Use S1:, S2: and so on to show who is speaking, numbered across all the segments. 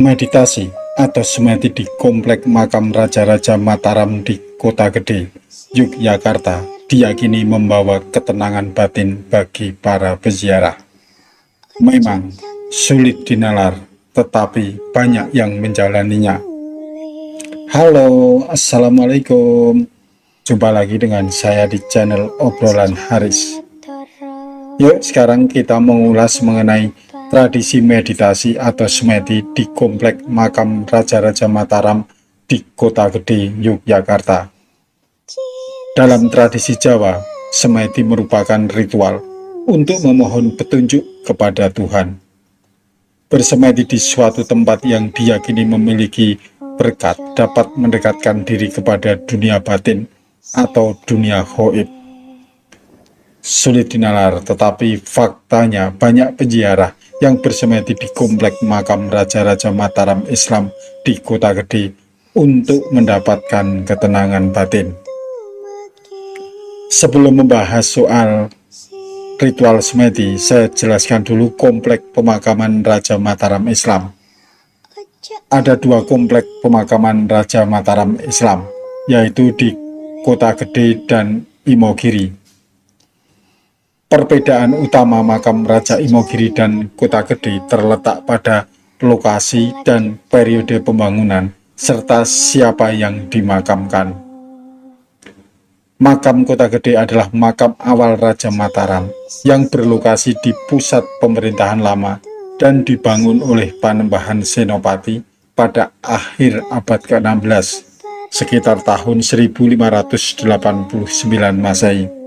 S1: Meditasi atau semedi di Komplek Makam Raja-Raja Mataram di Kota Gede, Yogyakarta, diyakini membawa ketenangan batin bagi para peziarah. Memang sulit dinalar, tetapi banyak yang menjalaninya. Halo, Assalamualaikum. Jumpa lagi dengan saya di channel Obrolan Haris. Yuk, sekarang kita mengulas mengenai tradisi meditasi atau semedi di Komplek Makam Raja-Raja Mataram di Kota Gede, Yogyakarta. Dalam tradisi Jawa, semedi merupakan ritual untuk memohon petunjuk kepada Tuhan. Bersemedi di suatu tempat yang diyakini memiliki berkat dapat mendekatkan diri kepada dunia batin atau dunia gaib. Sulit dinalar, tetapi faktanya banyak peziarah yang bersemedi di Komplek Makam Raja-Raja Mataram Islam di Kota Gede untuk mendapatkan ketenangan batin. Sebelum membahas soal ritual semedi, saya jelaskan dulu Komplek Pemakaman Raja Mataram Islam. Ada dua komplek pemakaman Raja Mataram Islam, yaitu di Kota Gede dan Imogiri. Perbedaan utama makam Raja Imogiri dan Kota Gede terletak pada lokasi dan periode pembangunan, serta siapa yang dimakamkan. Makam Kota Gede adalah makam awal Raja Mataram yang berlokasi di pusat pemerintahan lama dan dibangun oleh Panembahan Senopati pada akhir abad ke-16, sekitar tahun 1589 Masehi.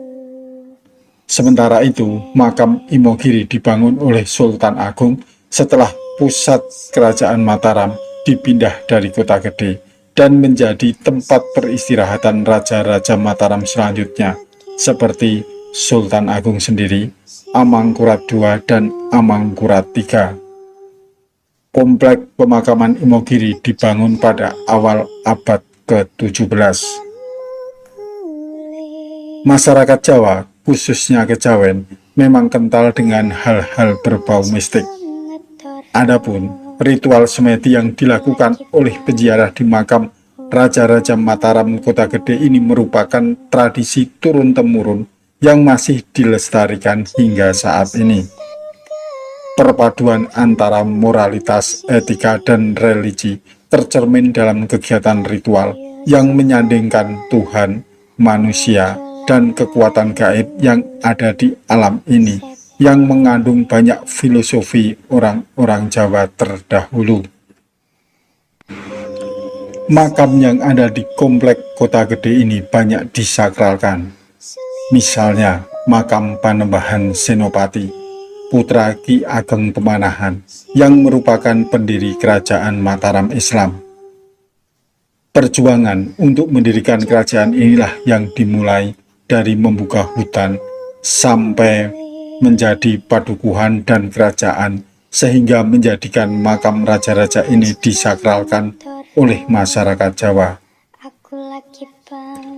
S1: Sementara itu, makam Imogiri dibangun oleh Sultan Agung setelah pusat kerajaan Mataram dipindah dari Kota Gede dan menjadi tempat peristirahatan Raja-Raja Mataram selanjutnya, seperti Sultan Agung sendiri, Amangkurat II, dan Amangkurat III. Komplek pemakaman Imogiri dibangun pada awal abad ke-17. Masyarakat Jawa, khususnya Kejawen, memang kental dengan hal-hal berbau mistik. Adapun ritual semedi yang dilakukan oleh peziarah di makam Raja-Raja Mataram Kota Gede ini merupakan tradisi turun-temurun yang masih dilestarikan hingga saat ini. Perpaduan antara moralitas, etika, dan religi tercermin dalam kegiatan ritual yang menyandingkan Tuhan, manusia, dan kekuatan gaib yang ada di alam ini, yang mengandung banyak filosofi orang-orang Jawa terdahulu. Makam yang ada di Komplek Kota Gede ini banyak disakralkan. Misalnya, makam Panembahan Senopati, putra Ki Ageng Pemanahan, yang merupakan pendiri kerajaan Mataram Islam. Perjuangan untuk mendirikan kerajaan inilah yang dimulai dari membuka hutan sampai menjadi padukuhan dan kerajaan, sehingga menjadikan makam raja-raja ini disakralkan oleh masyarakat Jawa.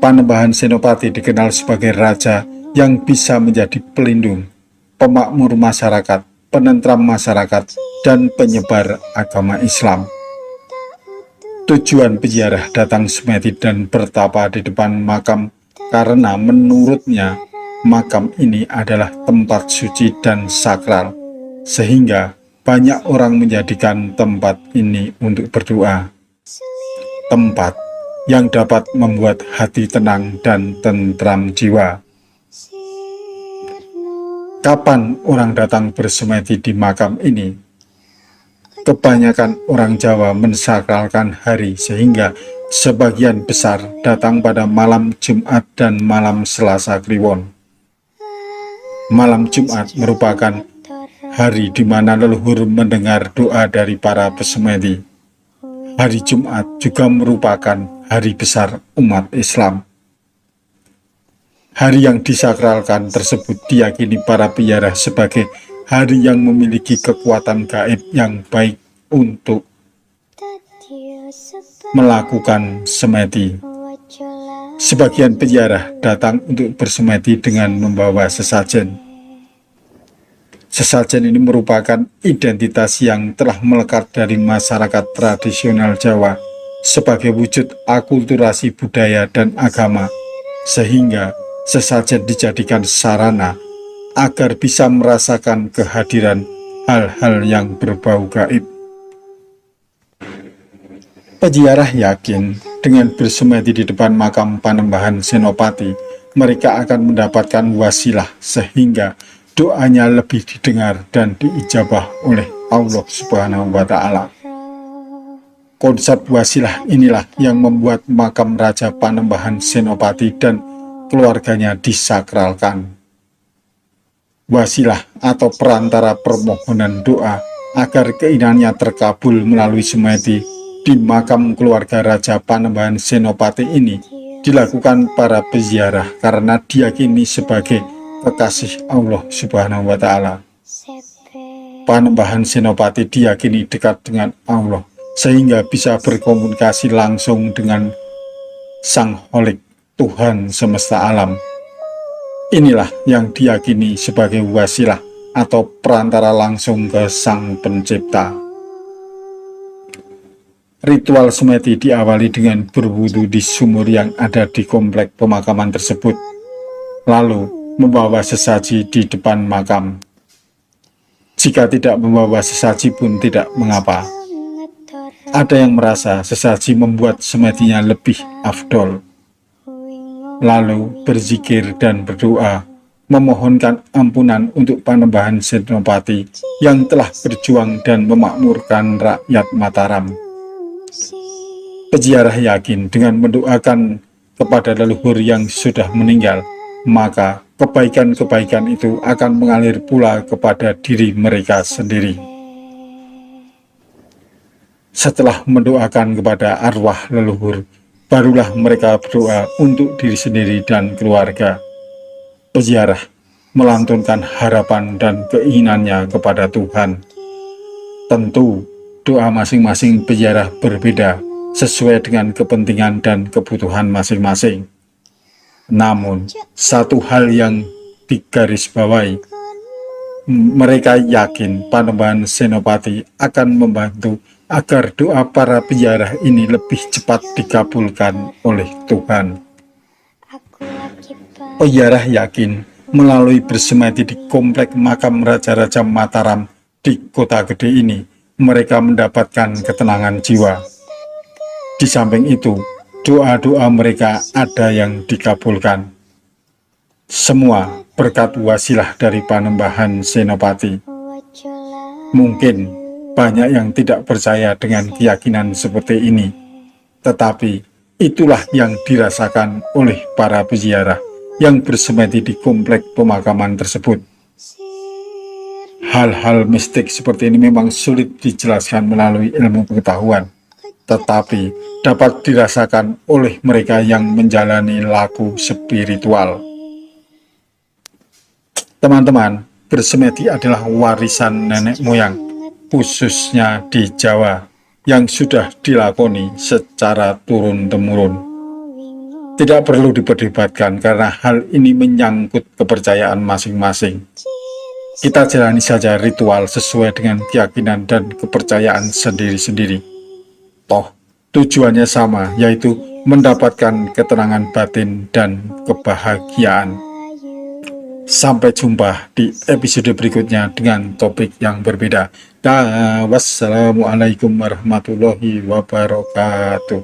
S1: Panembahan Senopati dikenal sebagai raja yang bisa menjadi pelindung, pemakmur masyarakat, penentram masyarakat, dan penyebar agama Islam. Tujuan peziarah datang semedi dan bertapa di depan makam karena menurutnya makam ini adalah tempat suci dan sakral, sehingga banyak orang menjadikan tempat ini untuk berdoa. Tempat yang dapat membuat hati tenang dan tentram jiwa. Kapan orang datang bersemedi di makam ini? Kebanyakan orang Jawa mensakralkan hari, sehingga sebagian besar datang pada malam Jumat dan malam Selasa Kliwon. Malam Jumat merupakan hari di mana leluhur mendengar doa dari para pesemedi. Hari Jumat juga merupakan hari besar umat Islam. Hari yang disakralkan tersebut diyakini para peziarah sebagai hari yang memiliki kekuatan gaib yang baik untuk melakukan semedi. Sebagian peziarah datang untuk bersemedi dengan membawa sesajen. Sesajen ini merupakan identitas yang telah melekat dari masyarakat tradisional Jawa sebagai wujud akulturasi budaya dan agama, sehingga sesajen dijadikan sarana agar bisa merasakan kehadiran hal-hal yang berbau gaib. Peziarah yakin dengan bersemedi di depan makam Panembahan Senopati, mereka akan mendapatkan wasilah sehingga doanya lebih didengar dan diijabah oleh Allah Subhanahu wa Ta'ala. Konsep wasilah inilah yang membuat makam Raja Panembahan Senopati dan keluarganya disakralkan. Wasilah atau perantara permohonan doa agar keinginannya terkabul melalui semedi di makam keluarga Raja Panembahan Senopati ini dilakukan para peziarah karena diyakini sebagai kekasih Allah Subhanahu wa Ta'ala. Panembahan Senopati diyakini dekat dengan Allah sehingga bisa berkomunikasi langsung dengan Sang Holik, Tuhan semesta alam. Inilah yang diyakini sebagai wasilah atau perantara langsung ke Sang Pencipta. Ritual semedi diawali dengan berwudu di sumur yang ada di komplek pemakaman tersebut, lalu membawa sesaji di depan makam. Jika tidak membawa sesaji pun tidak mengapa. Ada yang merasa sesaji membuat semedinya lebih afdol. Lalu berzikir dan berdoa, memohonkan ampunan untuk Panembahan Senopati yang telah berjuang dan memakmurkan rakyat Mataram. Peziarah yakin dengan mendoakan kepada leluhur yang sudah meninggal, maka kebaikan-kebaikan itu akan mengalir pula kepada diri mereka sendiri. Setelah mendoakan kepada arwah leluhur, barulah mereka berdoa untuk diri sendiri dan keluarga. Peziarah melantunkan harapan dan keinginannya kepada Tuhan. Tentu, doa masing-masing peziarah berbeda sesuai dengan kepentingan dan kebutuhan masing-masing. Namun, satu hal yang digarisbawahi, mereka yakin Panembahan Senopati akan membantu agar doa para peziarah ini lebih cepat dikabulkan oleh Tuhan. Peziarah yakin melalui bersemedi di komplek makam Raja-Raja Mataram di Kota Gede ini, mereka mendapatkan ketenangan jiwa. Di samping itu, doa-doa mereka ada yang dikabulkan. Semua berkat wasilah dari Panembahan Senopati. Mungkin banyak yang tidak percaya dengan keyakinan seperti ini, tetapi itulah yang dirasakan oleh para peziarah yang bersemedi di komplek pemakaman tersebut. Hal-hal mistik seperti ini memang sulit dijelaskan melalui ilmu pengetahuan, tetapi dapat dirasakan oleh mereka yang menjalani laku spiritual. Teman-teman, bersemedi adalah warisan nenek moyang, khususnya di Jawa, yang sudah dilakoni secara turun-temurun. Tidak perlu diperdebatkan karena hal ini menyangkut kepercayaan masing-masing. Kita jalani saja ritual sesuai dengan keyakinan dan kepercayaan sendiri-sendiri. Toh, tujuannya sama, yaitu mendapatkan ketenangan batin dan kebahagiaan. Sampai jumpa di episode berikutnya dengan topik yang berbeda. Wassalamualaikum warahmatullahi wabarakatuh.